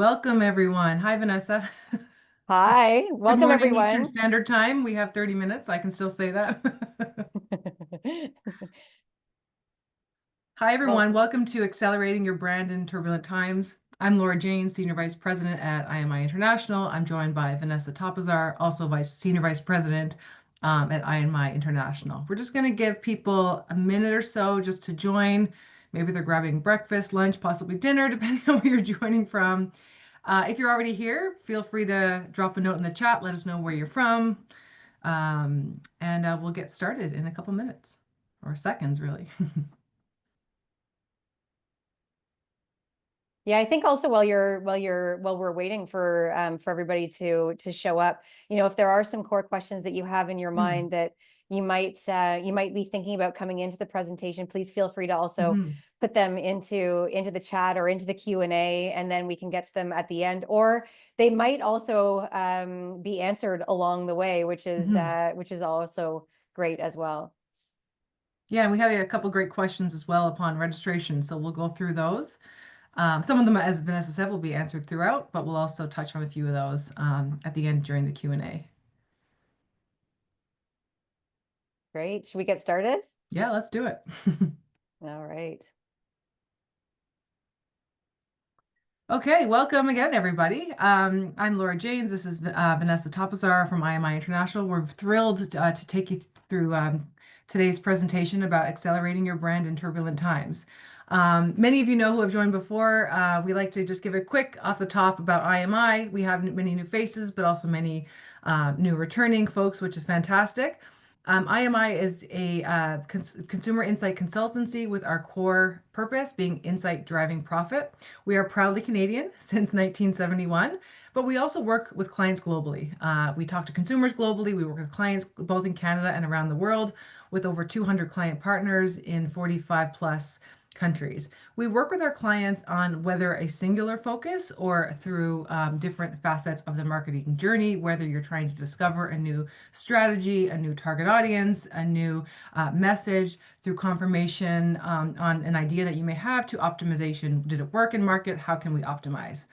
Welcome, everyone. Hi, Vanessa. Hi, Good welcome morning, Eastern everyone. Standard Time. We have 30 minutes. I can still say that. Hi, everyone. Well, Welcome to Accelerating Your Brand in Turbulent Times. I'm Laura Jane, Senior Vice President at IMI International. I'm joined by Vanessa Topazar, also Senior Vice President at IMI International. We're just going to give people a minute or so just to join. Maybe they're grabbing breakfast, lunch, possibly dinner, depending on where you're joining from. If you're already here, feel free to drop a note in the chat. Let us know where you're from. And we'll get started in a couple minutes or seconds, really. yeah, I think also while we're waiting for everybody to show up, if there are some core questions that you have in your Mm. mind that you might be thinking about coming into the presentation, please feel free to also Mhm. put them into the chat or into the Q&A, and then we can get to them at the end. Or they might also be answered along the way, Mhm. which is also great as well. Yeah, and we had a couple great questions as well upon registration, so we'll go through those. Some of them, as Vanessa said, will be answered throughout, but we'll also touch on a few of those at the end during the Q&A. Great. Should we get started? Yeah, let's do it. All right. Okay, welcome again, everybody. I'm Laura Janes. This is Vanessa Topazar from IMI International. We're thrilled to take you through today's presentation about accelerating your brand in turbulent times. Many of you know who have joined before. We like to just give a quick off the top about IMI. We have many new faces, but also many new returning folks, which is fantastic. IMI is a consumer insight consultancy with our core purpose being insight driving profit. We are proudly Canadian since 1971, but we also work with clients globally. We talk to consumers globally. We work with clients both in Canada and around the world with over 200 client partners in 45 plus countries. We work with our clients on whether a singular focus or through different facets of the marketing journey, whether you're trying to discover a new strategy, a new target audience, a new message through confirmation on an idea that you may have to optimization. Did it work in market? How can we optimize?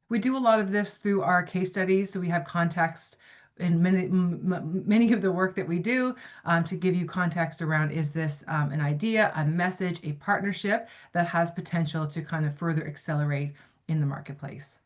We do a lot of this through our case studies, so we have context in many of the work that we do to give you context around is this an idea, a message, a partnership that has potential to kind of further accelerate in the marketplace.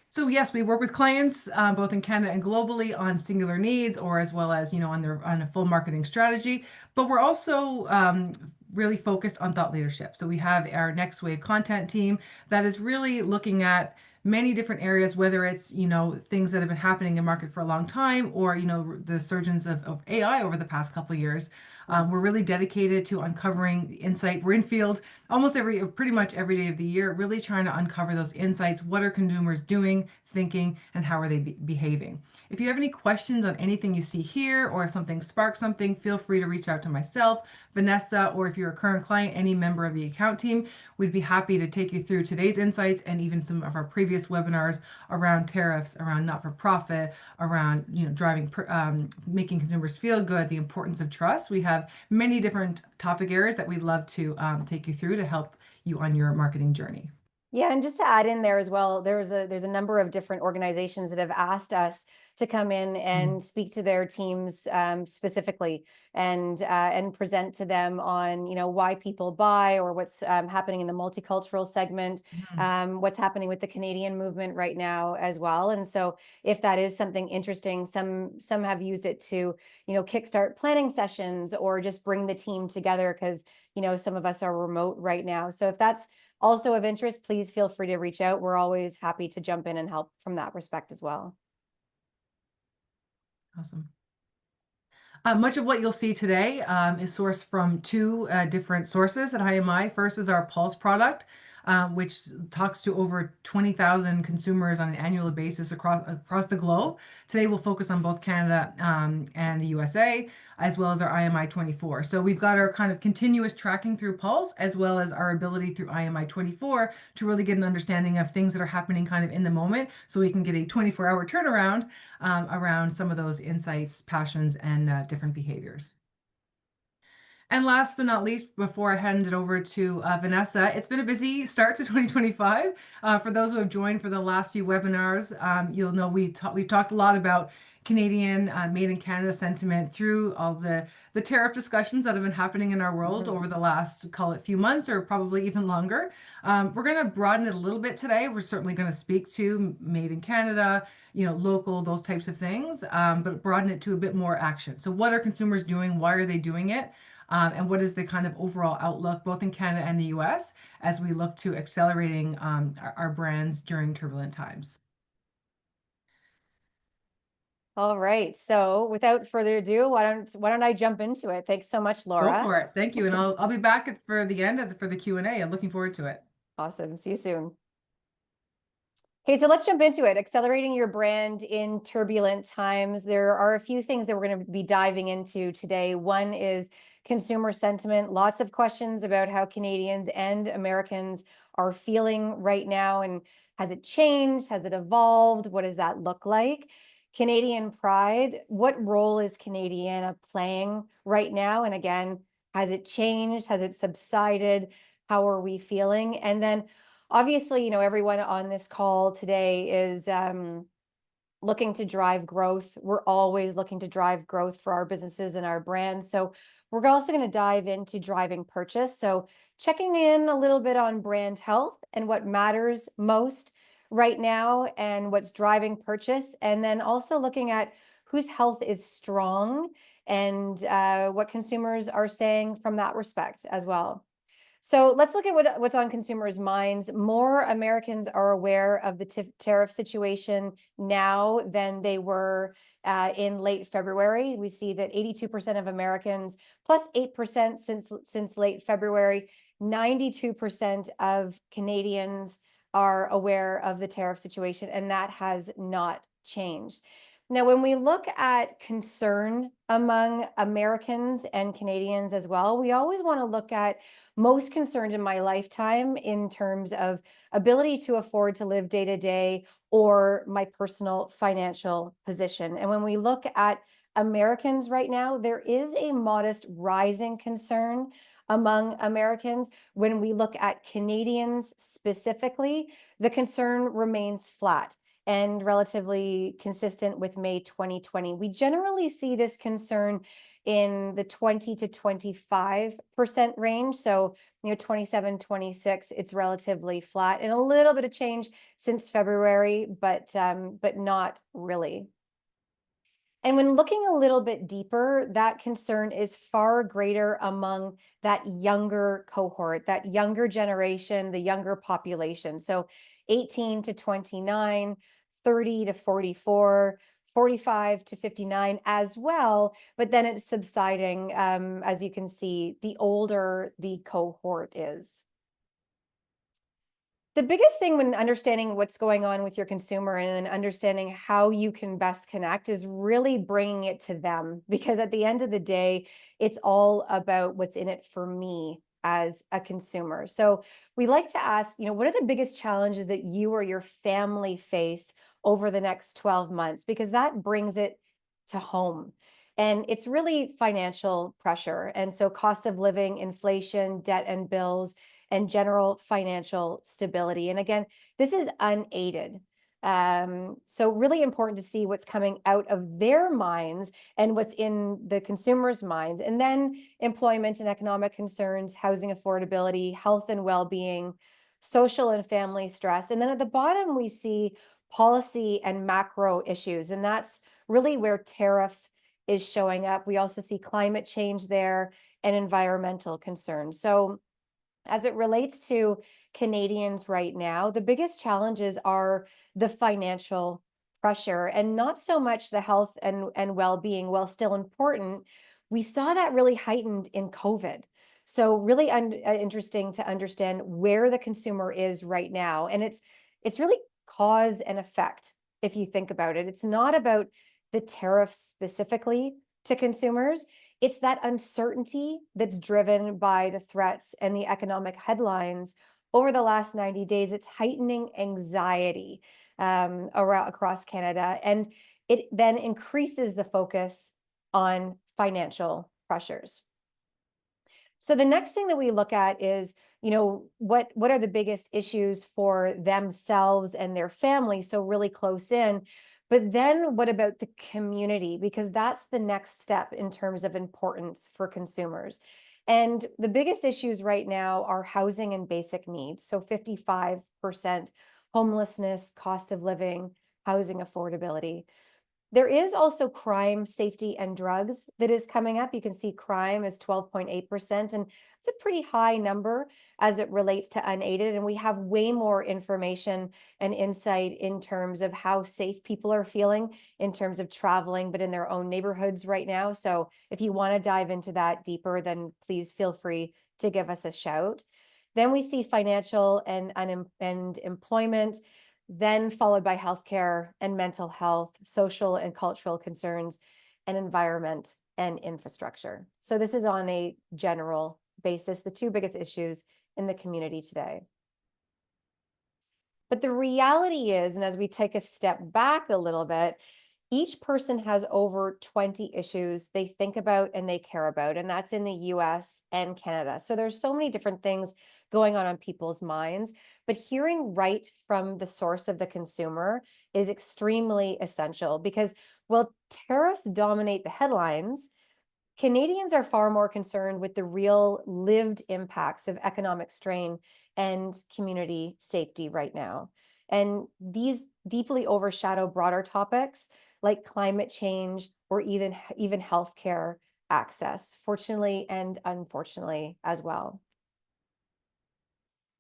So yes, we work with clients both in Canada and globally on singular needs, or as well as on a full marketing strategy. But we're also really focused on thought leadership. So we have our next wave content team that is really looking at many different areas, whether it's things that have been happening in market for a long time, or the surgence of AI over the past couple of years. We're really dedicated to uncovering the insight. We're in field pretty much every day of the year, really trying to uncover those insights. What are consumers doing, thinking, and how are they behaving? If you have any questions on anything you see here, or if something sparks something, feel free to reach out to myself, Vanessa, or if you're a current client, any member of the account team. We'd be happy to take you through today's insights and even some of our previous webinars around tariffs, around not-for-profit, around driving, making consumers feel good, the importance of trust. We have many different topic areas that we'd love to take you through to help you on your marketing journey. Yeah, and just to add in there as well, there's a number of different organizations that have asked us to come in Mm. and speak to their teams specifically and present to them on why people buy, or what's happening in the multicultural segment, Mhm. what's happening with the Canadian movement right now as well. And so if that is something interesting, some have used it to kickstart planning sessions or just bring the team together, because some of us are remote right now. So if that's also of interest, please feel free to reach out. We're always happy to jump in and help from that respect as well. Awesome. Much of what you'll see today is sourced from two different sources at IMI. First is our Pulse product, which talks to over 20,000 consumers on an annual basis across the globe. Today we'll focus on both Canada and the USA, as well as our IMI 24. So we've got our kind of continuous tracking through Pulse, as well as our ability through IMI 24 to really get an understanding of things that are happening kind of in the moment, so we can get a 24-hour turnaround around some of those insights, passions, and different behaviors. And last but not least, before I hand it over to Vanessa, it's been a busy start to 2025. For those who have joined for the last few webinars, you'll know we've talked a lot about Canadian made in Canada sentiment through all the tariff discussions that have been happening in our world over the last, call it, few months or probably even longer. We're going to broaden it a little bit today. We're certainly going to speak to made in Canada, local, those types of things, but broaden it to a bit more action. So what are consumers doing? Why are they doing it? And what is the kind of overall outlook, both in Canada and the US, as we look to accelerating our brands during turbulent times? All right. So without further ado, why don't I jump into it? Thanks so much, Go Laura. for it. Thank you. And I'll be back for the end for the Q&A. I'm looking forward to it. Awesome. See you soon. Okay, so let's jump into it. Accelerating your brand in turbulent times. There are a few things that we're going to be diving into today. One is consumer sentiment. Lots of questions about how Canadians and Americans are feeling right now. And has it changed? Has it evolved? What does that look like? Canadian pride. What role is Canadiana playing right now? And again, has it changed? Has it subsided? How are we feeling? And then obviously, everyone on this call today is looking to drive growth. We're always looking to drive growth for our businesses and our brands. So we're also going to dive into driving purchase. So checking in a little bit on brand health and what matters most right now and what's driving purchase. And then also looking at whose health is strong and what consumers are saying from that respect as well. So let's look at what's on consumers' minds. More Americans are aware of the tariff situation now than they were in late February. We see that 82% of Americans, plus 8% since late February, 92% of Canadians are aware of the tariff situation, and that has not changed. Now, when we look at concern among Americans and Canadians as well, we always want to look at most concerned in my lifetime in terms of ability to afford to live day to day or my personal financial position. And when we look at Americans right now, there is a modest rising concern among Americans. When we look at Canadians specifically, the concern remains flat and relatively consistent with May 2020. We generally see this concern in the 20 to 25% range. So, 27, 26, it's relatively flat and a little bit of change since February, but not really. And when looking a little bit deeper, that concern is far greater among that younger cohort, that younger generation, the younger population. So 18 to 29, 30 to 44, 45 to 59 as well, but then it's subsiding, as you can see, the older the cohort is. The biggest thing when understanding what's going on with your consumer and understanding how you can best connect is really bringing it to them, because at the end of the day, it's all about what's in it for me as a consumer. So we like to ask, what are the biggest challenges that you or your family face over the next 12 months? Because that brings it to home. And it's really financial pressure. And so cost of living, inflation, debt and bills, and general financial stability. And again, this is unaided. So really important to see what's coming out of their minds and what's in the consumer's mind. And then employment and economic concerns, housing affordability, health and well-being, social and family stress. And then at the bottom, we see policy and macro issues. And that's really where tariffs is showing up. We also see climate change there and environmental concerns. So as it relates to Canadians right now, the biggest challenges are the financial pressure and not so much the health and well-being. While still important, we saw that really heightened in COVID. So really interesting to understand where the consumer is right now. And it's really cause and effect, if you think about it. It's not about the tariffs specifically to consumers. It's that uncertainty that's driven by the threats and the economic headlines over the last 90 days. It's heightening anxiety across Canada, and it then increases the focus on financial pressures. So the next thing that we look at is, what are the biggest issues for themselves and their family, so really close in. But then what about the community? Because that's the next step in terms of importance for consumers. And the biggest issues right now are housing and basic needs. So 55% homelessness, cost of living, housing affordability. There is also crime, safety, and drugs that is coming up. You can see crime is 12.8%, and it's a pretty high number as it relates to unaided. And we have way more information and insight in terms of how safe people are feeling in terms of traveling, but in their own neighborhoods right now. So if you want to dive into that deeper, then please feel free to give us a shout. Then we see financial and employment, then followed by healthcare and mental health, social and cultural concerns, and environment and infrastructure. So this is on a general basis, the two biggest issues in the community today. But the reality is, and as we take a step back a little bit, each person has over 20 issues they think about and they care about, and that's in the US and Canada. So there's so many different things going on people's minds, but hearing right from the source of the consumer is extremely essential because while tariffs dominate the headlines, Canadians are far more concerned with the real lived impacts of economic strain and community safety right now. And these deeply overshadow broader topics like climate change or even healthcare access, fortunately and unfortunately as well.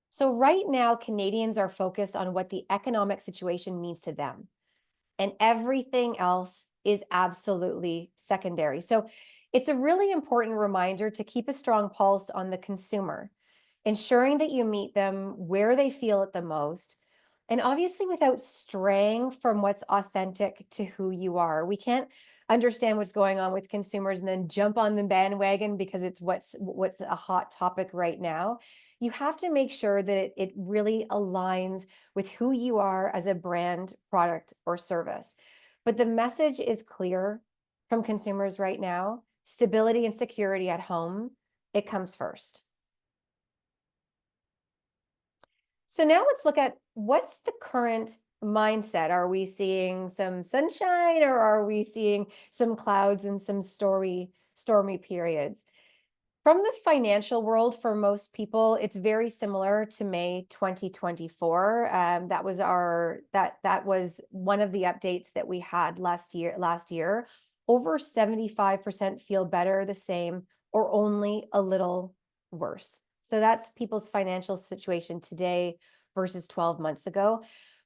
So right now, Canadians are focused on what the economic situation means to them, and everything else is absolutely secondary. So it's a really important reminder to keep a strong pulse on the consumer, ensuring that you meet them where they feel it the most, and obviously without straying from what's authentic to who you are. We can't understand what's going on with consumers and then jump on the bandwagon because it's what's a hot topic right now. You have to make sure that it really aligns with who you are as a brand, product, or service. But the message is clear from consumers right now: stability and security at home, it comes first. So now let's look at what's the current mindset. Are we seeing some sunshine, or are we seeing some clouds and some stormy periods? From the financial world, for most people, it's very similar to May 2024. That was one of the updates that we had last year. Over 75% feel better, the same, or only a little worse. So that's people's financial situation today versus 12 months ago.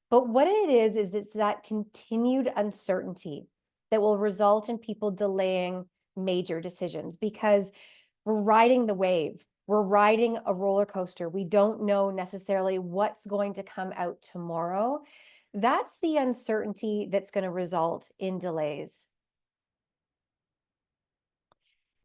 But what it is it's that continued uncertainty that will result in people delaying major decisions because we're riding the wave. We're riding a roller coaster. We don't know necessarily what's going to come out tomorrow. That's the uncertainty that's going to result in delays.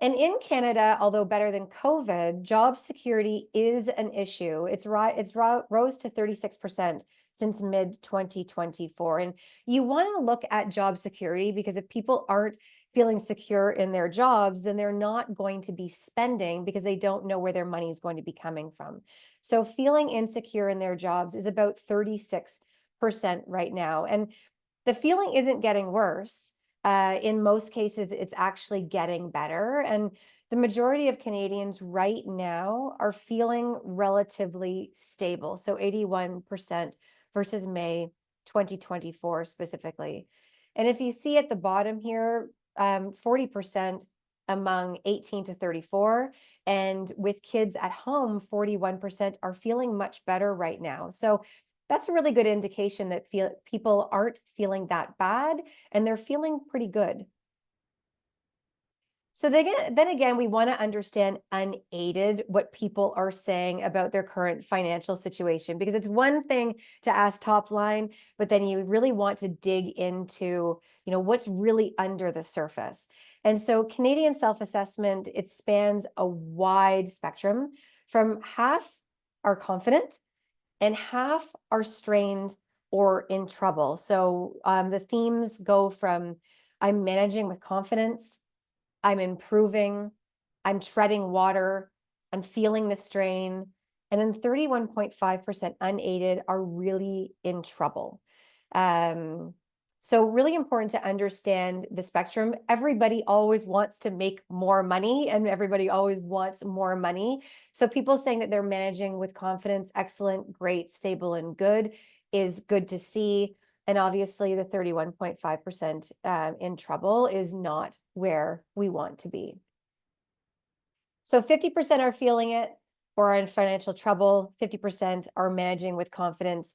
And in Canada, although better than COVID, job security is an issue. It's rose to 36% since mid-2024. And you want to look at job security because if people aren't feeling secure in their jobs, then they're not going to be spending because they don't know where their money is going to be coming from. So feeling insecure in their jobs is about 36% right now. And the feeling isn't getting worse. In most cases, it's actually getting better. And the majority of Canadians right now are feeling relatively stable. So 81% versus May 2024 specifically. And if you see at the bottom here, 40% among 18 to 34, and with kids at home, 41% are feeling much better right now. So that's a really good indication that people aren't feeling that bad and they're feeling pretty good. So then again, we want to understand unaided what people are saying about their current financial situation, because it's one thing to ask top line, but then you really want to dig into, what's really under the surface. And so Canadian self-assessment, it spans a wide spectrum. From half are confident and half are strained or in trouble. So the themes go from I'm managing with confidence, I'm improving, I'm treading water, I'm feeling the strain. And then 31.5% unaided are really in trouble. So really important to understand the spectrum. Everybody always wants to make more money and everybody always wants more money. So people saying that they're managing with confidence, excellent, great, stable, and good is good to see. And obviously the 31.5% in trouble is not where we want to be. So 50% are feeling it or are in financial trouble. 50% are managing with confidence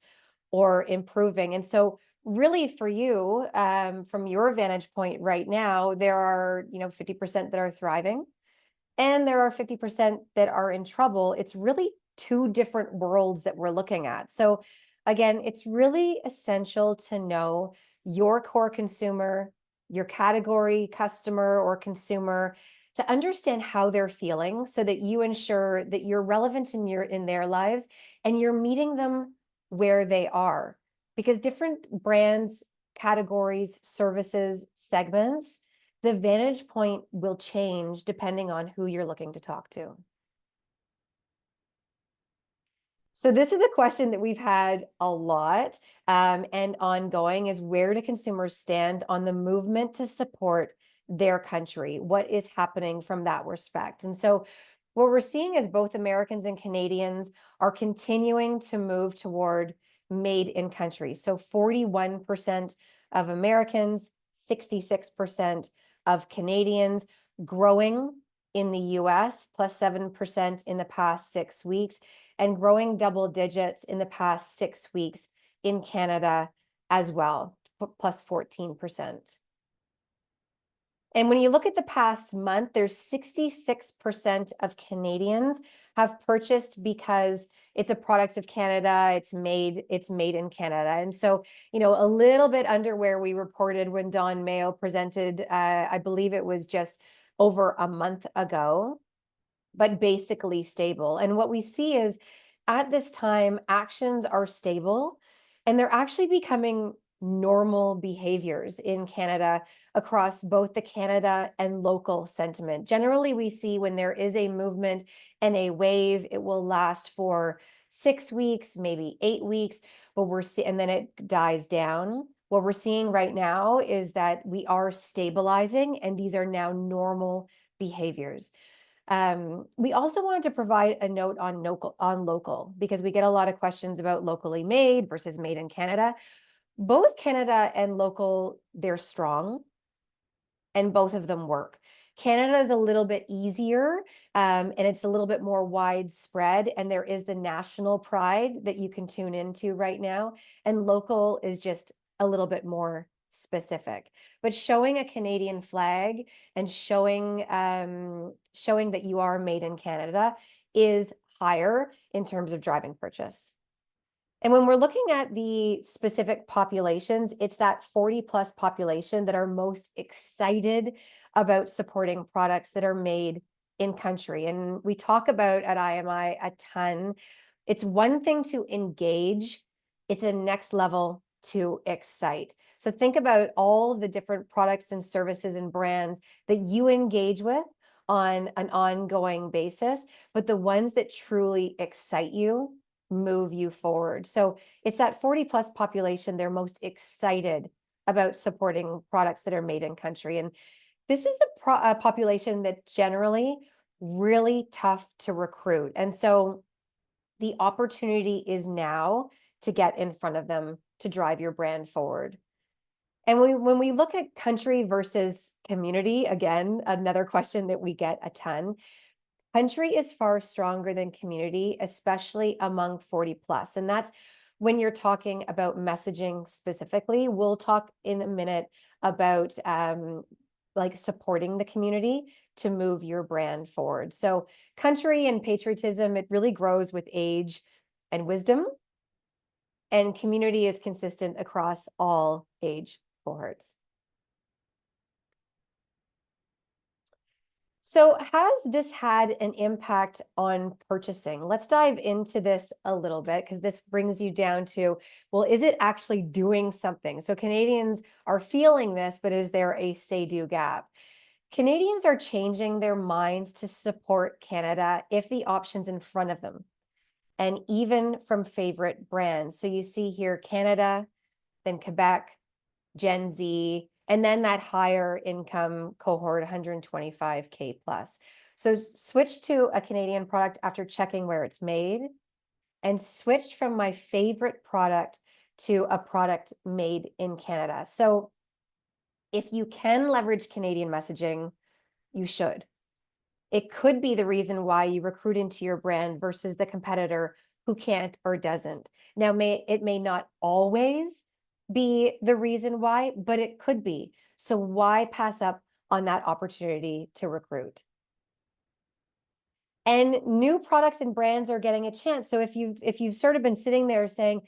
or improving. And so really for you, from your vantage point right now, there are, 50% that are thriving and there are 50% that are in trouble. It's really two different worlds that we're looking at. So again, it's really essential to know your core consumer, your category customer or consumer, to understand how they're feeling so that you ensure that you're relevant in their lives and you're meeting them where they are. Because different brands, categories, services, segments, the vantage point will change depending on who you're looking to talk to. So this is a question that we've had a lot and ongoing is where do consumers stand on the movement to support their country? What is happening from that respect? And so what we're seeing is both Americans and Canadians are continuing to move toward made in country. So 41% of Americans, 66% of Canadians, growing in the US, plus 7% in the past 6 weeks, and growing double digits in the past 6 weeks in Canada as well, plus 14%. And when you look at the past month, there's 66% of Canadians have purchased because it's a product of Canada, it's made in Canada. And so, a little bit under where we reported when Don Mayo presented, I believe it was just over a month ago, but basically stable. And what we see is at this time, actions are stable and they're actually becoming normal behaviors in Canada across both the Canada and local sentiment. Generally, we see when there is a movement and a wave, it will last for 6 weeks, maybe 8 weeks, and then it dies down. What we're seeing right now is that we are stabilizing and these are now normal behaviors. We also wanted to provide a note on local because we get a lot of questions about locally made versus made in Canada. Both Canada and local, they're strong and both of them work. Canada is a little bit easier and it's a little bit more widespread and there is the national pride that you can tune into right now. And local is just a little bit more specific, but showing a Canadian flag and showing that you are made in Canada is higher in terms of driving purchase. And when we're looking at the specific populations, it's that 40 plus population that are most excited about supporting products that are made in country. And we talk about at IMI a ton. It's one thing to engage, it's a next level to excite. So think about all the different products and services and brands that you engage with on an ongoing basis, but the ones that truly excite you, move you forward. So it's that 40 plus population, they're most excited about supporting products that are made in country. And this is a population that's generally really tough to recruit. And so the opportunity is now to get in front of them to drive your brand forward. And when we look at country versus community, again, another question that we get a ton, country is far stronger than community, especially among 40 plus. And that's when you're talking about messaging specifically. We'll talk in a minute about like supporting the community to move your brand forward. So country and patriotism, it really grows with age and wisdom. And community is consistent across all age cohorts. So has this had an impact on purchasing? Let's dive into this a little bit because this brings you down to, well, is it actually doing something? So Canadians are feeling this, but is there a say-do gap? Canadians are changing their minds to support Canada if the option's in front of them, and even from favorite brands. So you see here Canada, then Quebec, Gen Z, and then that higher income cohort, 125K plus. So switch to a Canadian product after checking where it's made, and switched from my favorite product to a product made in Canada. So if you can leverage Canadian messaging, you should. It could be the reason why you recruit into your brand versus the competitor who can't or doesn't. Now, it may not always be the reason why, but it could be. So why pass up on that opportunity to recruit? And new products and brands are getting a chance. So if you've sort of been sitting there saying,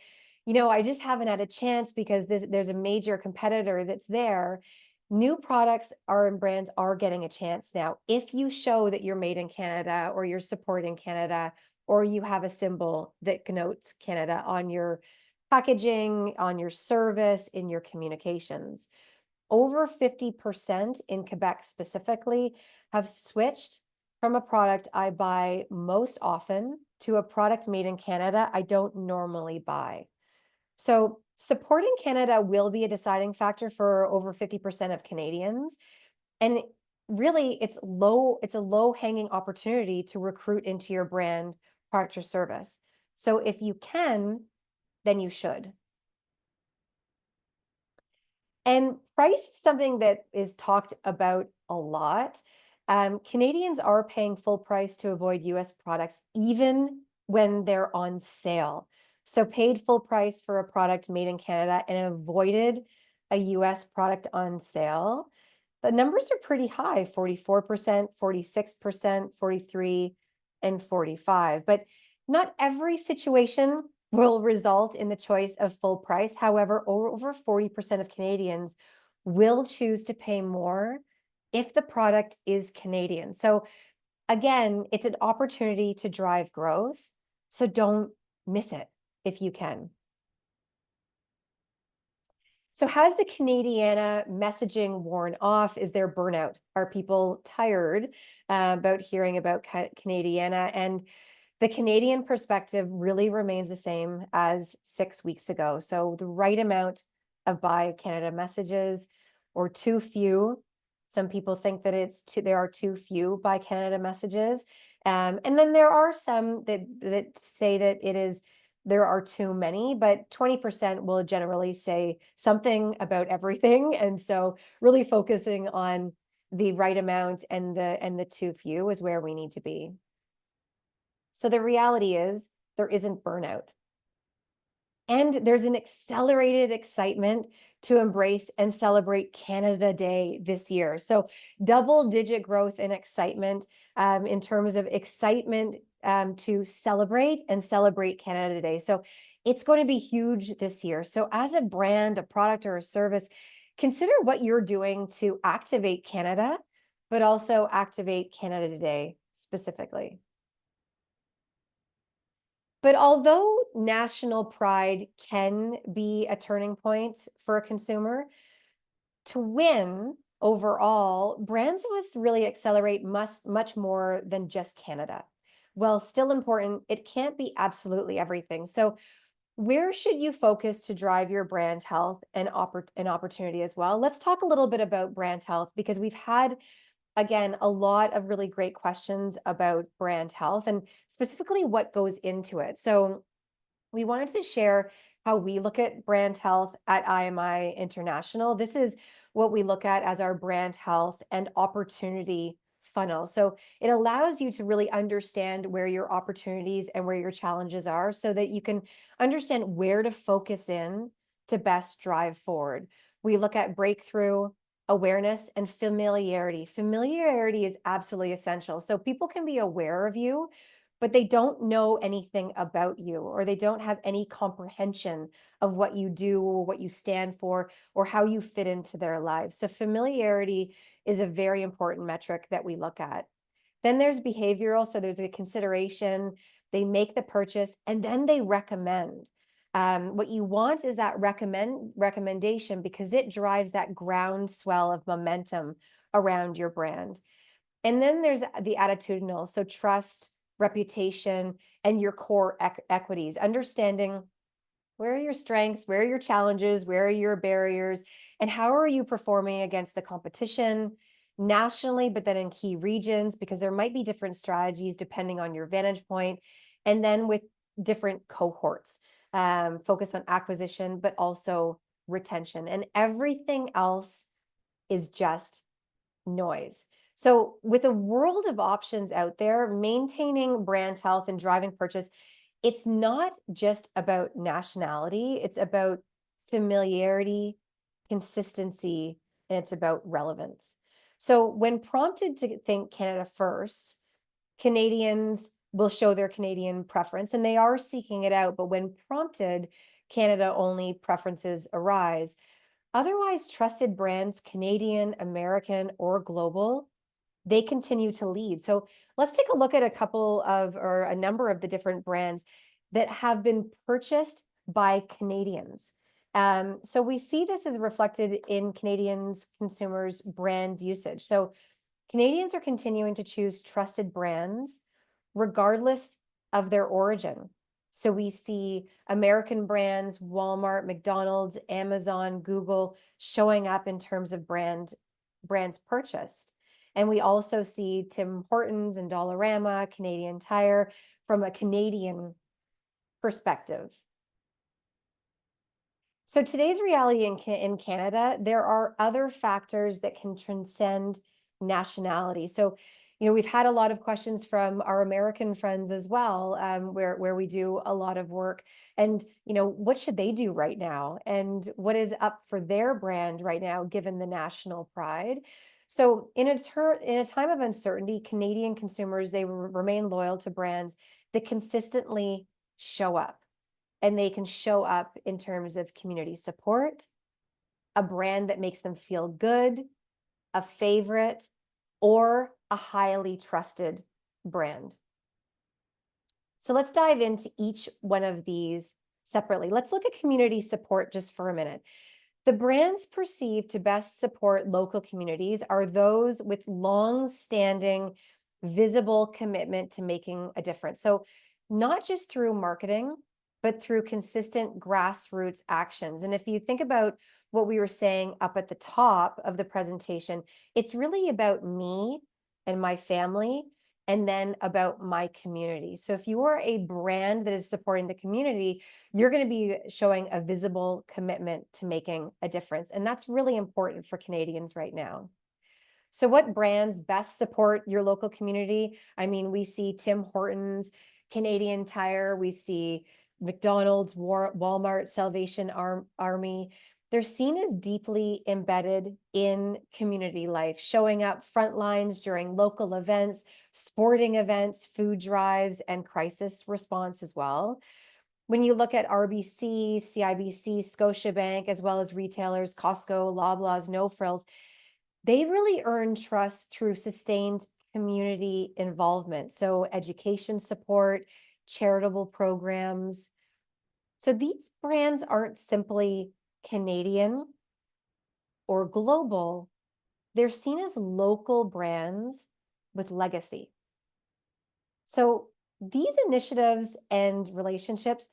I just haven't had a chance because there's a major competitor that's there, new products and brands are getting a chance now. If you show that you're made in Canada, or you're supporting Canada, or you have a symbol that connotes Canada on your packaging, on your service, in your communications. Over 50% in Quebec specifically have switched from a product I buy most often to a product made in Canada I don't normally buy. So supporting Canada will be a deciding factor for over 50% of Canadians. And really, it's a low-hanging opportunity to recruit into your brand, product, or service. So if you can, then you should. And price is something that is talked about a lot. Canadians are paying full price to avoid US products, even when they're on sale. So paid full price for a product made in Canada and avoided a US product on sale. The numbers are pretty high, 44%, 46%, 43, and 45. But not every situation will result in the choice of full price. However, over 40% of Canadians will choose to pay more if the product is Canadian. So again, it's an opportunity to drive growth. So don't miss it if you can. So has the Canadiana messaging worn off? Is there burnout? Are people tired about hearing about Canadiana? And the Canadian perspective really remains the same as 6 weeks ago. So the right amount of Buy Canada messages, or too few. Some people think that there are too few Buy Canada messages. And then there are some that say that there are too many, but 20% will generally say something about everything. And so really focusing on the right amount and the too few is where we need to be. So the reality is there isn't burnout. And there's an accelerated excitement to embrace and celebrate Canada Day this year. So double-digit growth and excitement in terms of excitement to celebrate Canada Day. So it's going to be huge this year. So as a brand, a product, or a service, consider what you're doing to activate Canada, but also activate Canada Day specifically. But although national pride can be a turning point for a consumer, to win overall, brands must really accelerate much more than just Canada. While still important, it can't be absolutely everything. So where should you focus to drive your brand health and opportunity as well? Let's talk a little bit about brand health, because we've had, again, a lot of really great questions about brand health and specifically what goes into it. So we wanted to share how we look at brand health at IMI International. This is what we look at as our brand health and opportunity funnel. So it allows you to really understand where your opportunities and where your challenges are, so that you can understand where to focus in to best drive forward. We look at breakthrough, awareness, and familiarity. Familiarity is absolutely essential. So people can be aware of you, but they don't know anything about you, or they don't have any comprehension of what you do or what you stand for or how you fit into their lives. So familiarity is a very important metric that we look at. Then there's behavioral. So there's a consideration, they make the purchase, and then they recommend. What you want is that recommendation, because it drives that groundswell of momentum around your brand. And then there's the attitudinal, so trust, reputation, and your core equities, understanding where are your strengths, where are your challenges, where are your barriers, and how are you performing against the competition nationally, but then in key regions, because there might be different strategies depending on your vantage point, and then with different cohorts, focus on acquisition, but also retention, and everything else is just noise. So with a world of options out there, maintaining brand health and driving purchase, it's not just about nationality, it's about familiarity, consistency, and it's about relevance. So when prompted to think Canada first, Canadians will show their Canadian preference, and they are seeking it out. But when prompted, Canada only preferences arise. Otherwise, trusted brands, Canadian, American, or global, they continue to lead. So let's take a look at a couple of, or a number of the different brands that have been purchased by Canadians. So we see this is reflected in Canadians' consumers' brand usage. So Canadians are continuing to choose trusted brands regardless of their origin. So we see American brands, Walmart, McDonald's, Amazon, Google showing up in terms of brands purchased. And we also see Tim Hortons and Dollarama, Canadian Tire from a Canadian perspective. So today's reality in Canada, there are other factors that can transcend nationality. So, we've had a lot of questions from our American friends as well, where we do a lot of work. And, what should they do right now? And what is up for their brand right now, given the national pride? So in a time of uncertainty, Canadian consumers, they remain loyal to brands that consistently show up. And they can show up in terms of community support, a brand that makes them feel good, a favorite, or a highly trusted brand. So let's dive into each one of these separately. Let's look at community support just for a minute. The brands perceived to best support local communities are those with long-standing, visible commitment to making a difference. So not just through marketing, but through consistent grassroots actions. And if you think about what we were saying up at the top of the presentation, it's really about me and my family, and then about my community. So if you are a brand that is supporting the community, you're going to be showing a visible commitment to making a difference. And that's really important for Canadians right now. So what brands best support your local community? I mean, we see Tim Hortons, Canadian Tire, we see McDonald's, Walmart, Salvation Army. They're seen as deeply embedded in community life, showing up front lines during local events, sporting events, food drives, and crisis response as well. When you look at RBC, CIBC, Scotiabank, as well as retailers, Costco, Loblaws, No Frills, they really earn trust through sustained community involvement. So education support, charitable programs. So these brands aren't simply Canadian or global. They're seen as local brands with legacy. So these initiatives and relationships,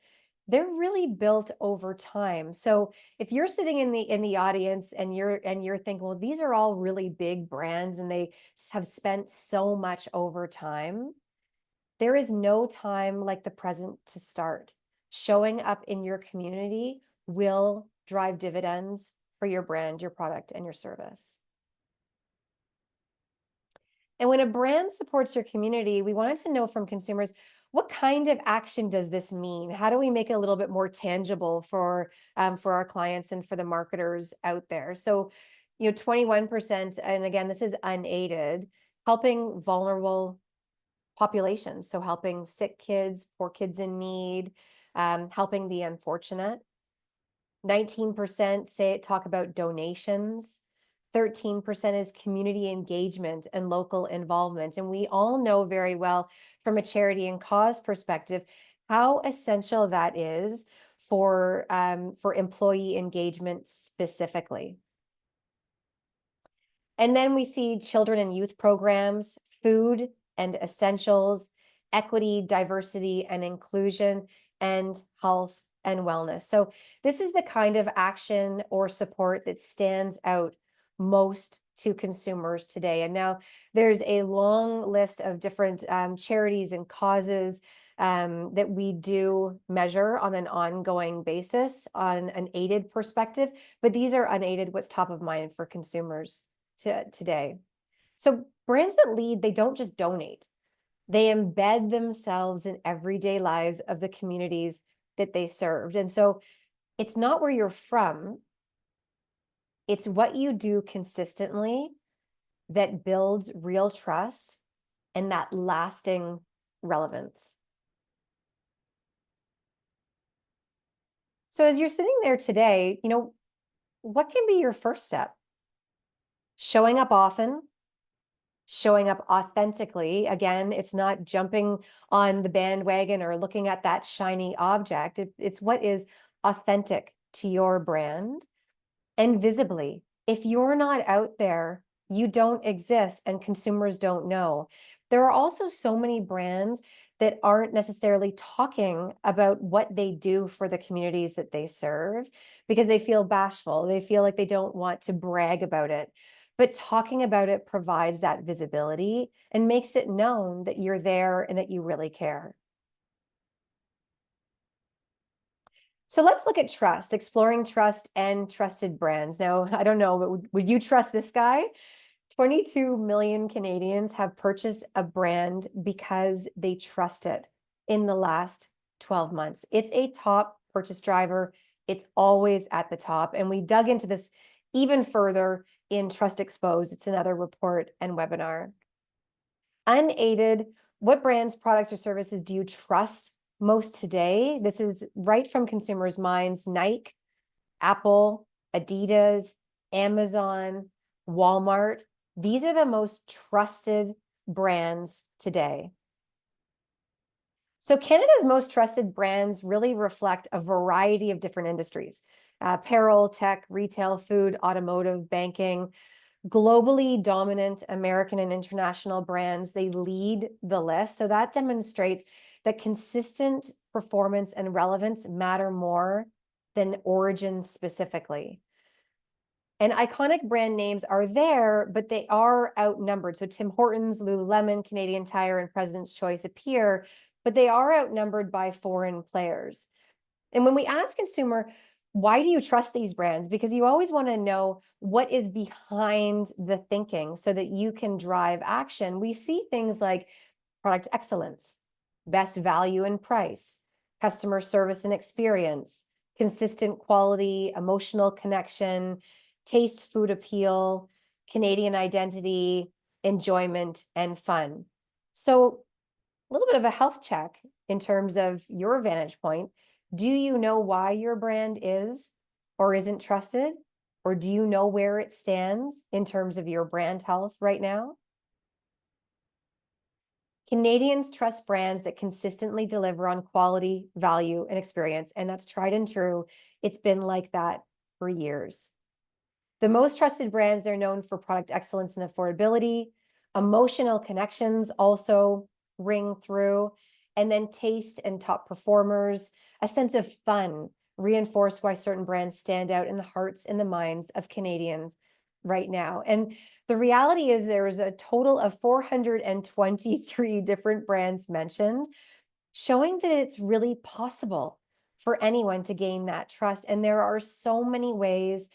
they're really built over time. So if you're sitting in the audience and you're thinking, well, these are all really big brands and they have spent so much over time, there is no time like the present to start. Showing up in your community will drive dividends for your brand, your product, and your service. And when a brand supports your community, we wanted to know from consumers, what kind of action does this mean? How do we make it a little bit more tangible for our clients and for the marketers out there? So, 21%, and again, this is unaided, helping vulnerable populations. So helping sick kids, poor kids in need, helping the unfortunate. 19% talk about donations. 13% is community engagement and local involvement. And we all know very well from a charity and cause perspective how essential that is for employee engagement specifically. And then we see children and youth programs, food and essentials, equity, diversity, and inclusion, and health and wellness. So this is the kind of action or support that stands out most to consumers today. And now there's a long list of different charities and causes that we do measure on an ongoing basis on an aided perspective, but these are unaided, what's top of mind for consumers today. So brands that lead, they don't just donate, they embed themselves in everyday lives of the communities that they served. And so it's not where you're from, it's what you do consistently that builds real trust and that lasting relevance. So as you're sitting there today, what can be your first step? Showing up often, showing up authentically. Again, it's not jumping on the bandwagon or looking at that shiny object. It's what is authentic to your brand. And visibly, if you're not out there, you don't exist and consumers don't know. There are also so many brands that aren't necessarily talking about what they do for the communities that they serve because they feel bashful. They feel like they don't want to brag about it. But talking about it provides that visibility and makes it known that you're there and that you really care. So let's look at trust, exploring trust and trusted brands. Now, I don't know, but would you trust this guy? 22 million Canadians have purchased a brand because they trust it in the last 12 months. It's a top purchase driver. It's always at the top. And we dug into this even further in Trust Exposed. It's another report and webinar. Unaided, what brands, products, or services do you trust most today? This is right from consumers' minds. Nike, Apple, Adidas, Amazon, Walmart. These are the most trusted brands today. So Canada's most trusted brands really reflect a variety of different industries: apparel, tech, retail, food, automotive, banking. Globally dominant American and international brands, they lead the list. So that demonstrates that consistent performance and relevance matter more than origin specifically. And iconic brand names are there, but they are outnumbered. So Tim Hortons, Lululemon, Canadian Tire, and President's Choice appear, but they are outnumbered by foreign players. And when we ask consumer, why do you trust these brands? Because you always want to know what is behind the thinking so that you can drive action. We see things like product excellence, best value and price, customer service and experience, consistent quality, emotional connection, taste, food appeal, Canadian identity, enjoyment, and fun. So a little bit of a health check in terms of your vantage point. Do you know why your brand is or isn't trusted? Or do you know where it stands in terms of your brand health right now? Canadians trust brands that consistently deliver on quality, value, and experience, and that's tried and true. It's been like that for years. The most trusted brands, they're known for product excellence and affordability. Emotional connections also ring through. And then taste and top performers, a sense of fun reinforce why certain brands stand out in the hearts and the minds of Canadians right now. And the reality is there is a total of 423 different brands mentioned, showing that it's really possible for anyone to gain that trust. And there are so many ways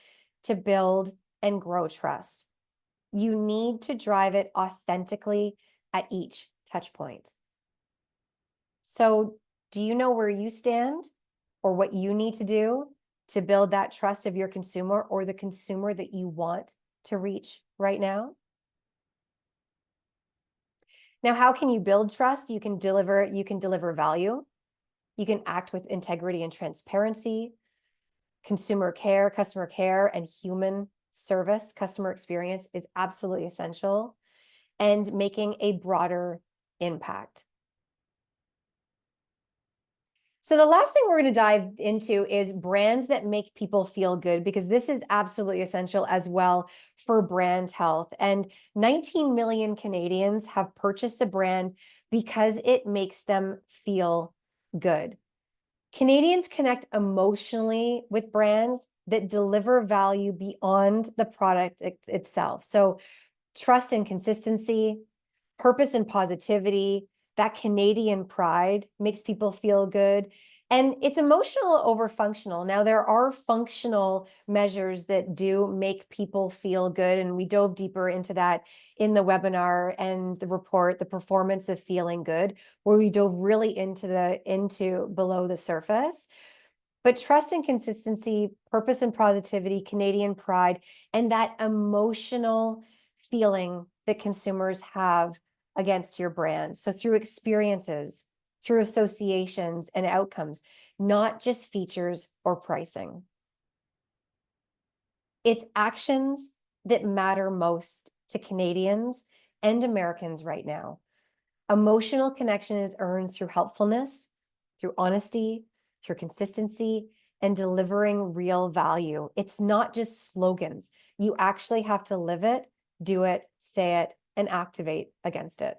to build and grow trust. You need to drive it authentically at each touch point. So, do you know where you stand or what you need to do to build that trust of your consumer or the consumer that you want to reach right now? Now, how can you build trust? You can deliver value. You can act with integrity and transparency, customer care, and human service. Customer experience is absolutely essential, and making a broader impact. So the last thing we're going to dive into is brands that make people feel good, because this is absolutely essential as well for brand health. And 19 million Canadians have purchased a brand because it makes them feel good. Canadians connect emotionally with brands that deliver value beyond the product itself. So trust and consistency, purpose and positivity, that Canadian pride makes people feel good. And it's emotional over functional. Now, there are functional measures that do make people feel good. And we dove deeper into that in the webinar and the report, The Performance of Feeling Good, where we dove really into below the surface. But trust and consistency, purpose and positivity, Canadian pride, and that emotional feeling that consumers have against your brand. So through experiences, through associations and outcomes, not just features or pricing. It's actions that matter most to Canadians and Americans right now. Emotional connection is earned through helpfulness, through honesty, through consistency, and delivering real value. It's not just slogans. You actually have to live it, do it, say it, and activate against it.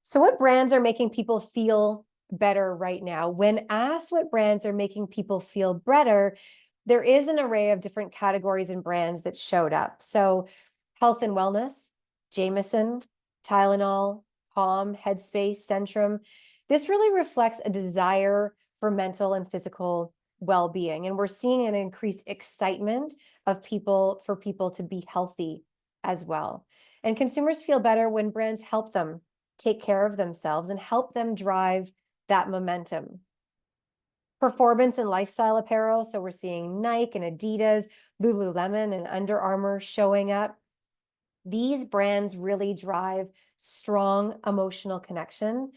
So what brands are making people feel better right now? When asked what brands are making people feel better, there is an array of different categories and brands that showed up. So health and wellness, Jameson, Tylenol, Calm, Headspace, Centrum. This really reflects a desire for mental and physical well-being. And we're seeing an increased excitement of for people to be healthy as well. And consumers feel better when brands help them take care of themselves and help them drive that momentum. Performance and lifestyle apparel. So we're seeing Nike and Adidas, Lululemon and Under Armour showing up. These brands really drive strong emotional connection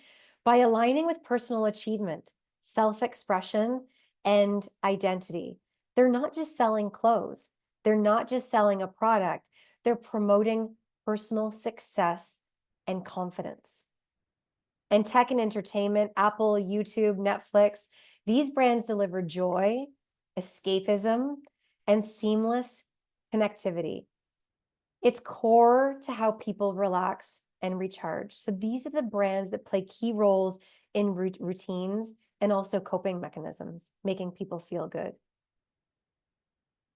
by aligning with personal achievement, self-expression, and identity. They're not just selling clothes. They're not just selling a product. They're promoting personal success and confidence. And tech and entertainment, Apple, YouTube, Netflix, these brands deliver joy, escapism, and seamless connectivity. It's core to how people relax and recharge. So these are the brands that play key roles in routines and also coping mechanisms, making people feel good.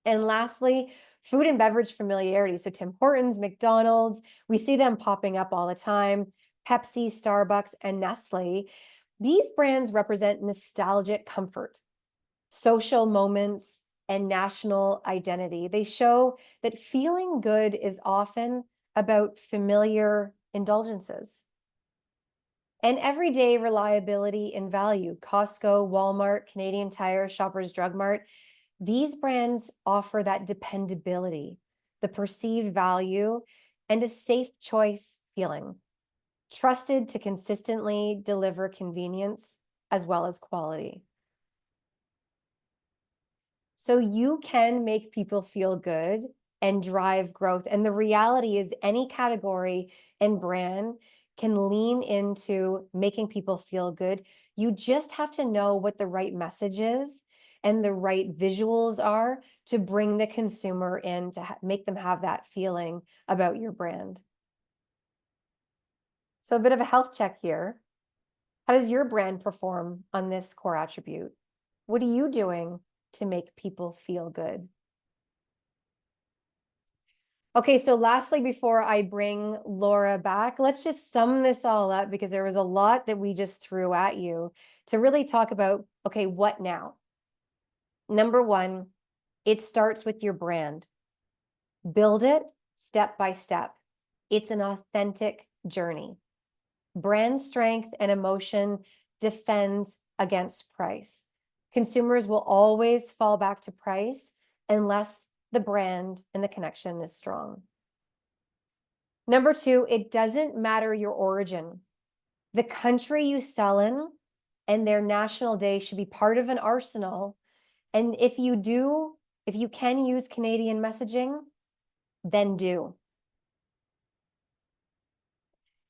And lastly, food and beverage familiarity. So Tim Hortons, McDonald's, we see them popping up all the time. Pepsi, Starbucks, and Nestle. These brands represent nostalgic comfort, social moments, and national identity. They show that feeling good is often about familiar indulgences. And everyday reliability and value. Costco, Walmart, Canadian Tire, Shoppers Drug Mart. These brands offer that dependability, the perceived value, and a safe choice feeling, trusted to consistently deliver convenience as well as quality. So you can make people feel good and drive growth. And the reality is any category and brand can lean into making people feel good. You just have to know what the right message is and the right visuals are to bring the consumer in to make them have that feeling about your brand. So a bit of a health check here. How does your brand perform on this core attribute? What are you doing to make people feel good? Okay, so lastly, before I bring Laura back, let's just sum this all up because there was a lot that we just threw at you to really talk about, okay, what now? Number one, it starts with your brand. Build it step by step. It's an authentic journey. Brand strength and emotion defends against price. Consumers will always fall back to price unless the brand and the connection is strong. Number two, it doesn't matter your origin. The country you sell in and their national day should be part of an arsenal. And if you can use Canadian messaging, then do.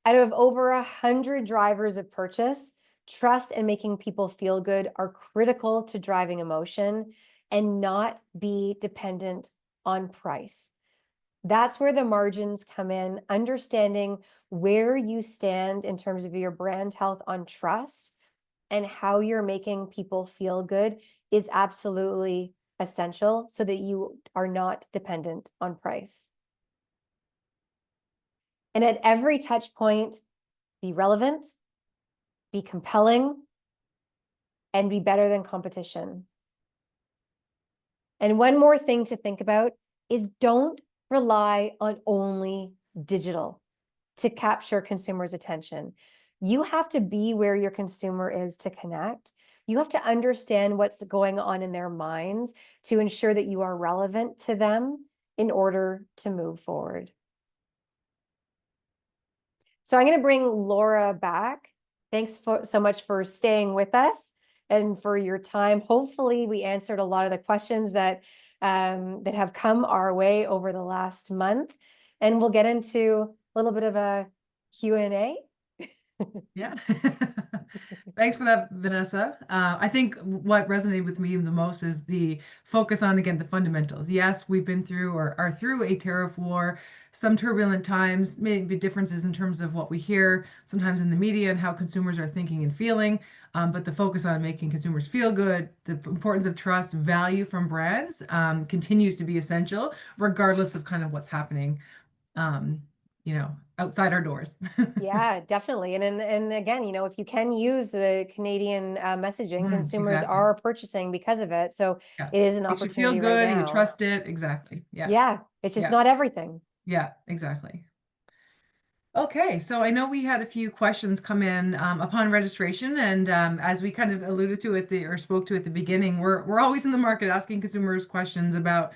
Out of over 100 drivers of purchase, Trust and making people feel good are critical to driving emotion and not be dependent on price. That's where the margins come in, understanding where you stand in terms of your brand health on trust and how you're making people feel good is absolutely essential so that you are not dependent on price. And at every touch point, be relevant, be compelling, and be better than competition. And one more thing to think about is don't rely on only digital to capture consumers' attention. You have to be where your consumer is to connect. You have to understand what's going on in their minds to ensure that you are relevant to them in order to move forward. So I'm going to bring Laura back. Thanks so much for staying with us and for your time. Hopefully we answered a lot of the questions that have come our way over the last month. And we'll get into a little bit of a Q&A. Yeah. Thanks for that, Vanessa. I think what resonated with me the most is the focus on, again, the fundamentals. Yes, we've been through or are through a tariff war, some turbulent times, maybe differences in terms of what we hear sometimes in the media and how consumers are thinking and feeling. But the focus on making consumers feel good, the importance of trust, value from brands continues to be essential, regardless of kind of what's happening, um, outside our doors. Yeah, definitely. And again, if you can use the Canadian messaging, consumers Exactly. are purchasing because of it. So Yeah. it is an Makes you feel opportunity right good and you now. trust it. Exactly. Yeah. Yeah, it's just Yeah. not everything. Yeah. Exactly. Okay, so I know we had a few questions come in upon registration, and as we kind of alluded to at the or spoke to at the beginning, we're always in the market asking consumers questions about,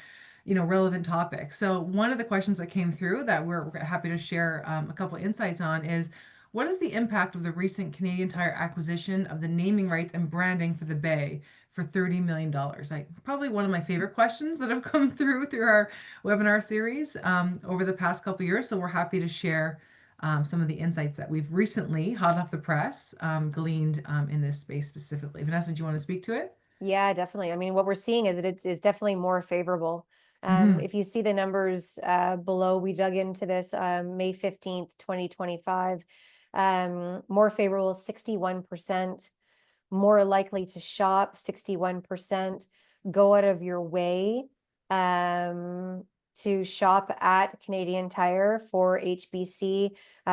relevant topics. So one of the questions that came through that we're happy to share a couple insights on is, what is the impact of the recent Canadian Tire acquisition of the naming rights and branding for the Bay for $30 million? Like probably one of my favorite questions that have come through our webinar series over the past couple years. So we're happy to share some of the insights that we've recently, hot off the press, gleaned in this space specifically. Vanessa, do you want to speak to it? Yeah, definitely. I mean, what we're seeing is that it's definitely more favorable. Hmm. If you see the numbers below, we dug into this May 15th, 2025. More favorable, 61%. More likely to shop, 61%. Go out of your way to shop at Canadian Tire for HBC,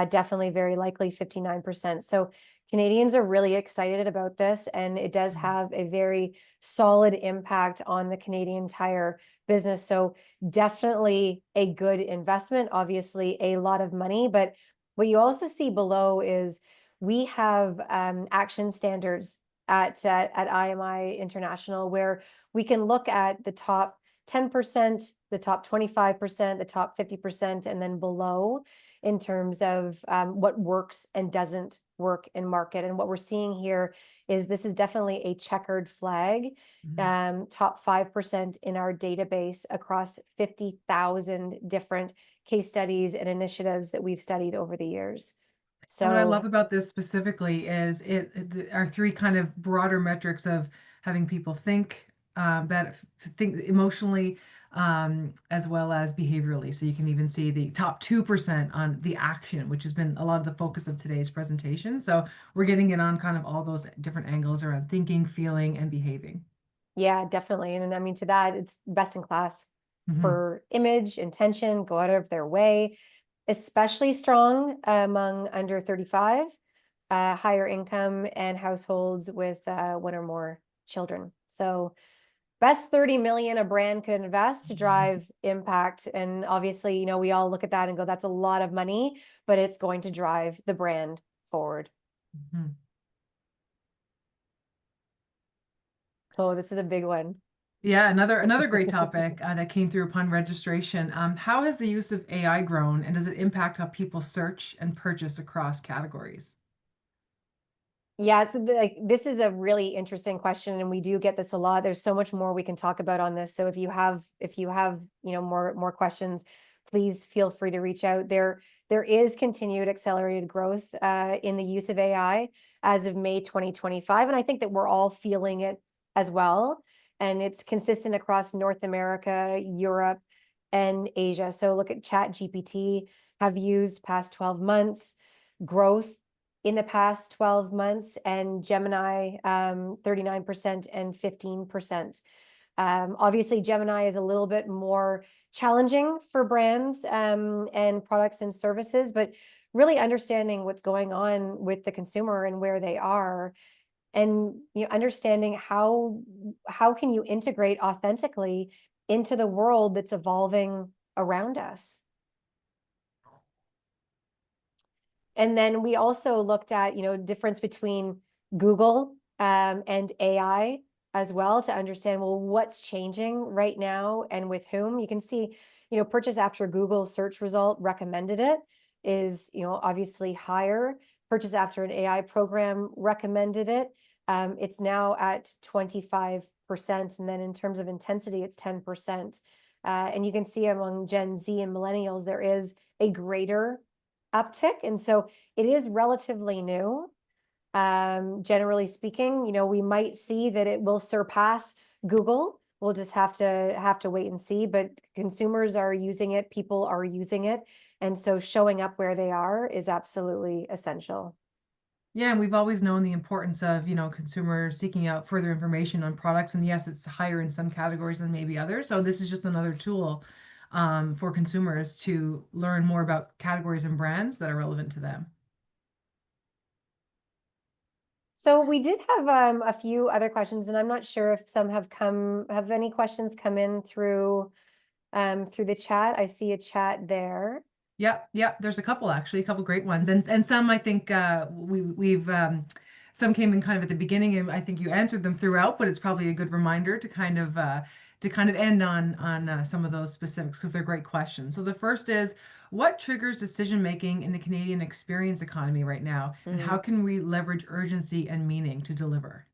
definitely very likely 59%. So Canadians are really excited about this, and it does have a very solid impact on the Canadian Tire business. So definitely a good investment, obviously a lot of money. But what you also see below is we have action standards at IMI International, where we can look at the top 10%, the top 25%, the top 50%, and then below in terms of what works and doesn't work in market. And what we're seeing here is this is definitely a checkered flag, top 5% in our database across 50,000 different case studies and initiatives that we've studied over the years. And what I love So about this specifically is our three kind of broader metrics of having people think, think emotionally, as well as behaviorally. So you can even see the top 2% on the action, which has been a lot of the focus of today's presentation. So we're getting it on kind of all those different angles around thinking, feeling, and behaving. yeah, definitely. And I mean, to that, it's best in class Hmm. for image, intention, go out of their way, especially strong among under 35, higher income, and households with one or more children. So best 30 million a brand could invest to drive impact. And obviously, we all look at that and go, that's a lot of money, but it's going to drive the brand forward. Hmm. Oh, this is a big one. Yeah, another great topic that came through upon registration. How has the use of AI grown, and does it impact how people search and purchase across categories? Yeah, so this is a really interesting question, and we do get this a lot. There's so much more we can talk about on this. So if you have more questions, please feel free to reach out. There is continued accelerated growth in the use of AI as of May 2025, and I think that we're all feeling it as well. And it's consistent across North America, Europe, and Asia. So look at Chat GPT, have used past 12 months, growth in the past 12 months, and Gemini 39% and 15%. Obviously, Gemini is a little bit more challenging for brands and products and services, but really understanding what's going on with the consumer and where they are, and understanding how can you integrate authentically into the world that's evolving around us. And then we also looked at, difference between Google and AI as well, to understand, well, what's changing right now and with whom. You can see, purchase after Google search result recommended it is, obviously higher. Purchase after an AI program recommended it. It's now at 25%. And then in terms of intensity, it's 10%. And you can see among Gen Z and millennials, there is a greater uptick. And so it is relatively new. Generally speaking, we might see that it will surpass Google. We'll just have to wait and see, but consumers are using it, people are using it. And so showing up where they are is absolutely essential. Yeah, and we've always known the importance of, consumers seeking out further information on products. And yes, it's higher in some categories than maybe others. So this is just another tool for consumers to learn more about categories and brands that are relevant to them. So we did have a few other questions, and I'm not sure if some have any questions come in through the chat. I see a chat there. Yeah, there's a couple actually, a couple great ones, and some I think we've some came in kind of at the beginning, and I think you answered them throughout, but it's probably a good reminder to kind of end on some of those specifics because they're great questions. So the first is, what triggers decision making in the Canadian experience economy right now, and how can we leverage urgency and meaning to deliver?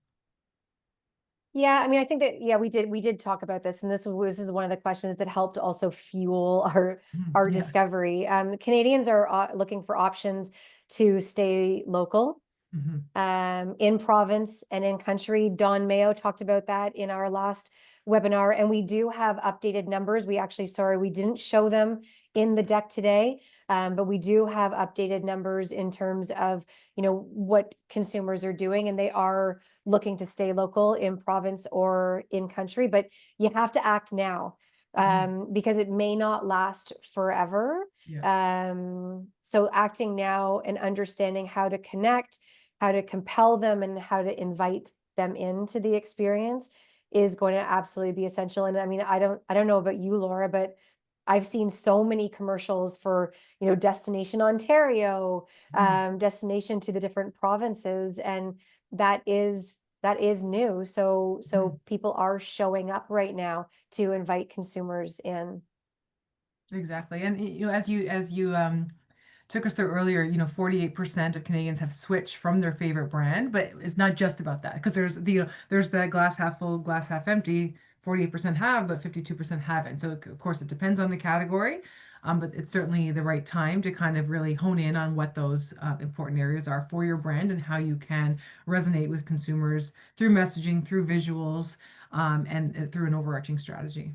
Yeah, I mean, I think that, yeah, we did talk about this, and this is one of the questions that helped also fuel our Yeah. discovery. Canadians are looking for options to stay local, Hmm. in province and in country. Don Mayo talked about that in our last webinar, and we do have updated numbers. Sorry, we didn't show them in the deck today, but we do have updated numbers in terms of, what consumers are doing, and they are looking to stay local in province or in country, but you have to act now because it may not last forever. Yeah. So acting now and understanding how to connect, how to compel them, and how to invite them into the experience is going to absolutely be essential. And I mean, I don't know about you, Laura, but I've seen so many commercials for, Destination Ontario, destination to the different provinces, and that is new. So people are showing up right now to invite consumers in. Exactly. And as you took us through earlier, 48% of Canadians have switched from their favorite brand, but it's not just about that because there's the glass half full, glass half empty. 48% have, but 52% haven't. So of course it depends on the category, but it's certainly the right time to kind of really hone in on what those important areas are for your brand and how you can resonate with consumers through messaging, through visuals, and through an overarching strategy.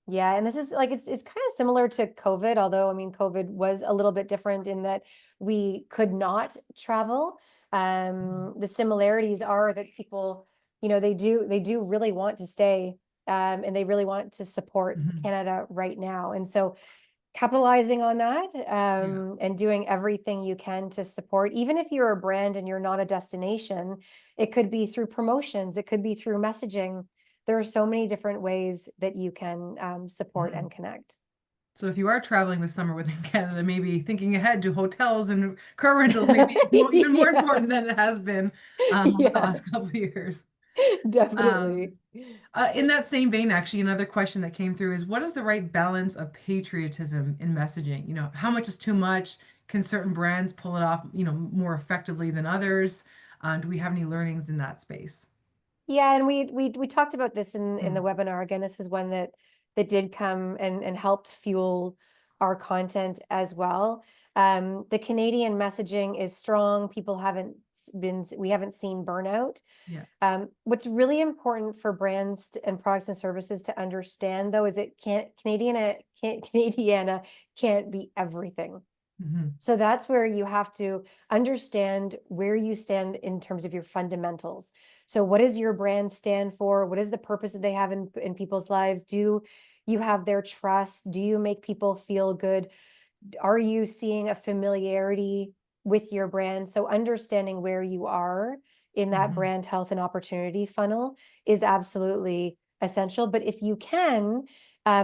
Yeah, and this is like it's kind of similar to COVID, although I mean COVID was a little bit different in that we could not travel. The similarities are that people, they do really want to stay, and they really want to support Mhm. Canada right now. And so capitalizing on that, Yeah. and doing everything you can to support, even if you're a brand and you're not a destination, it could be through promotions, it could be through messaging. There are so many different ways that you can support Mhm. and connect. So if you are traveling this summer within Canada, maybe thinking ahead to hotels and car rentals may be even more Yeah, important than it has been the yeah, last couple of years. Um, definitely. in that same vein, actually, another question that came through is, what is the right balance of patriotism in messaging? How much is too much? Can certain brands pull it off, more effectively than others? Do we have any learnings in that space? Yeah, and we talked about this in the Mm. webinar. Again, this is one that did come and helped fuel our content as well. The Canadian messaging is strong. We haven't seen burnout. Yeah. What's really important for brands and products and services to understand, though, is Canadiana can't be everything. Hmm. So that's where you have to understand where you stand in terms of your fundamentals. So what does your brand stand for? What is the purpose that they have in people's lives? Do you have their trust? Do you make people feel good? Are you seeing a familiarity with your brand? So understanding where you are in that Hmm. brand health and opportunity funnel is absolutely essential. But if you can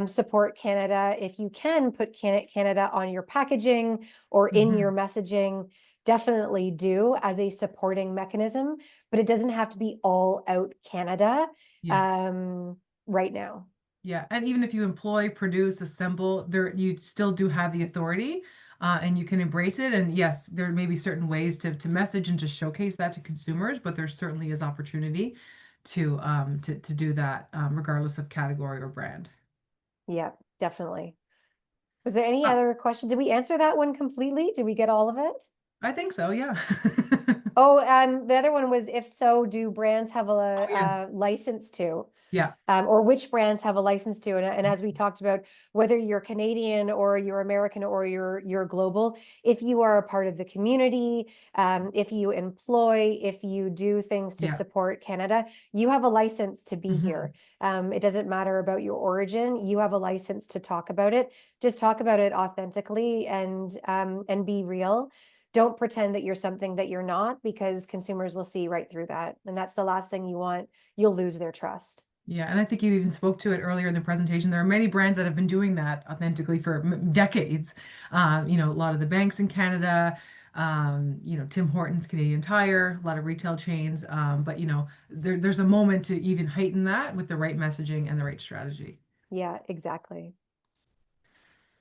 support Canada, if you can put Canada on your packaging or in your Hmm. messaging, definitely do as a supporting mechanism. But it doesn't have to be all out Canada Yeah. um, right now. Yeah, and even if you employ, produce, assemble, there you still do have the authority, and you can embrace it. And yes, there may be certain ways to message and to showcase that to consumers, but there certainly is opportunity to do that, regardless of category or brand. Yeah, definitely. Was there any Uh, other question? Did we answer that one completely? Did we get all of it? I think so, yeah. Oh, the other one was, if so, do brands have Oh, yes. a license to? Yeah. Or which brands have a license to? And as we talked about, whether you're Canadian or you're American or you're global, if you are a part of the community, if you employ, if you do things to Yeah. support Canada, you have a license to be Hmm. here. It doesn't matter about your origin. You have a license to talk about it. Just talk about it authentically and be real. Don't pretend that you're something that you're not, because consumers will see right through that. And that's the last thing you want. You'll lose their trust. Yeah, and I think you even spoke to it earlier in the presentation. There are many brands that have been doing that authentically for decades. A lot of the banks in Canada, Tim Hortons, Canadian Tire, a lot of retail chains. But there's a moment to even heighten that with the right messaging and the right strategy. Yeah, exactly.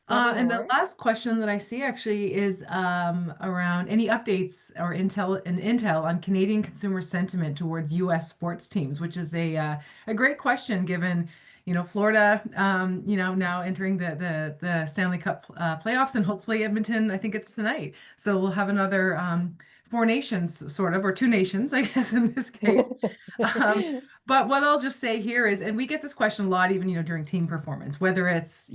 Nothing And the more. last question that I see actually is around any updates or intel on Canadian consumer sentiment towards U.S. sports teams, which is a great question given, Florida, now entering the Stanley Cup playoffs, and hopefully Edmonton. I think it's tonight, so we'll have another four nations sort of, or two nations, I guess in this case. Um, but what I'll just say here is, and we get this question a lot, even during team performance, whether it's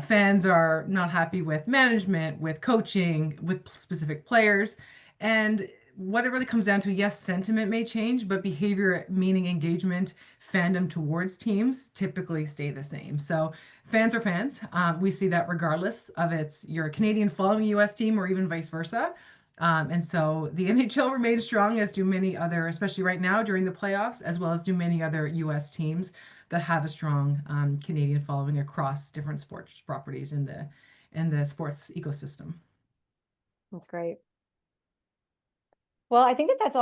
fans are not happy with management, with coaching, with specific players. And what it really comes down to, yes, sentiment may change, but behavior, meaning engagement, fandom towards teams typically stay the same. So fans are fans. We see that regardless of you're a Canadian following a US team or even vice versa. And so the NHL remains strong, as do many other, especially right now during the playoffs, as well as do many other US teams that have a strong Canadian following across different sports properties in the sports ecosystem. That's great. Well, I think that's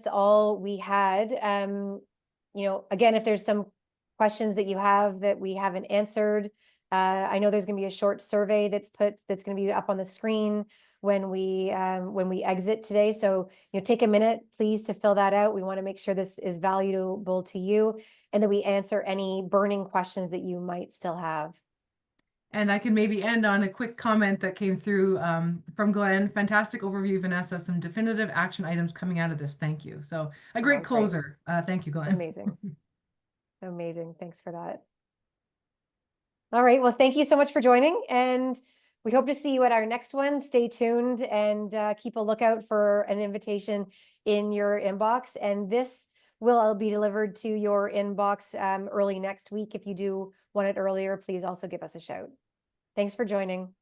all we had. Again, if there's some questions that you have that we haven't answered, I know there's going to be a short survey that's going to be up on the screen when we exit today. So, take a minute, please, to fill that out. We want to make sure this is valuable to you, and that we answer any burning questions that you might still have. And I can maybe end on a quick comment that came through from Glenn. Fantastic overview, Vanessa. Some definitive action items coming out of this. Thank you. So a Oh, great great. closer. Thank you, Glenn. Amazing. Amazing. Thanks for that. All right. Well, thank you so much for joining, and we hope to see you at our next one. Stay tuned and keep a lookout for an invitation in your inbox. And this will be delivered to your inbox early next week. If you do want it earlier, please also give us a shout. Thanks for joining.